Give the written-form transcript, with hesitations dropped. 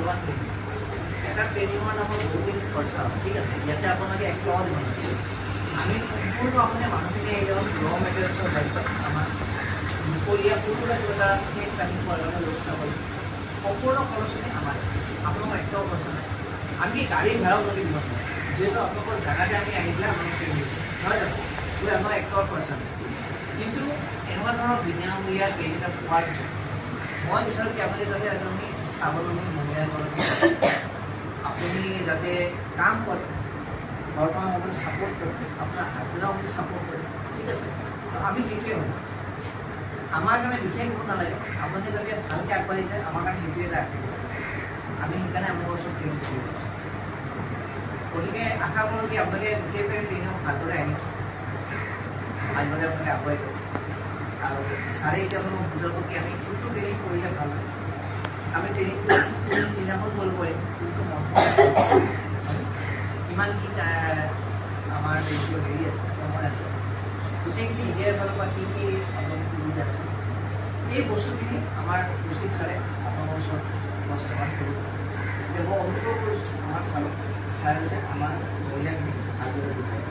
মূল্যৱান ট্ৰেইনিং এটা ট্ৰেইনিঙৰ নামত বহুতদিন খৰচা হয় ঠিক আছে ইয়াতে আপোনালোকে এক টকা দিব নালাগে আমি সম্পূৰ্ণ আপুনি মানুহখিনি আহি যাওক ৰ মেটেৰিয়েলছৰ দায়িত্ব আমাৰ দুপৰীয়া কোনোবা কিবা এটা স্নেক্স আনি খোৱাৰ কাৰণে ব্যৱস্থা কৰিম সম্পূৰ্ণ খৰচখিনি আমাৰ আপোনালোকৰ এক টকা খৰচা নাই আমি গাড়ী ভাড়াও যদি দিব নোৱাৰোঁ যিহেতু আপোনালোকৰ জেগাতে আমি আহি পেলাই আপোনালোক ট্ৰেইনিং নহয় জানো বোলে আমাৰ এক টকা খৰচা নাই কিন্তু এনেকুৱা ধৰণৰ বিনামূলীয়া ট্ৰেইন এটা পোৱাৰ পিছত মই বিচাৰোঁ কি আপুনি যাতে এজনী স্বাৱলম্বী মহিলা এগৰাকী আপুনি যাতে কাম কৰে ঘৰখনক আপুনি ছাপোৰ্ট কৰে আপোনাৰ হাজবেণ্ডক আপুনি ছাপোৰ্ট কৰে ঠিক আছে আমি সেইটোৱে হ'ব আমাৰ কাৰণে বিশেষ একো নালাগে আপুনি যাতে ভালকৈ আগবাঢ়ি যায় আমাৰ কাৰণে সেইটোৱে এটা আমি সেইকাৰণে আমাৰ ওচৰত ট্ৰেইন কৰি আছোঁ গতিকে আশা কৰোঁ কি আপোনালোকে গোটেইবিলাক ট্ৰেইনক ভালদৰে আহিছে ভালদৰে আপোনালোকে আগুৱাই যাব আৰু ছাৰে এতিয়া আপোনাক বুজাব কি আমি কোনটো ট্ৰেইনিং কৰিলে ভাল হয় আমি ট্ৰেইনিংটো কোন দিনাখন কৰিব পাৰিম কোনটো মন কিমান কি আমাৰ হেৰি আছে সময় আছে গোটেইখিনি এতিয়াৰ ফালৰ পৰা কি কি আপোনালোকৰ সুবিধা আছে এই বস্তুখিনি আমাৰ কৌশিক ছাৰে আপোনালোকৰ ওচৰত উপস্থাপন কৰিব এতিয়া মই অনুভৱ কৰিছোঁ আমাৰ ছাৰে যাতে আমাৰ মহিলাখিনি ভালদৰে বুজায়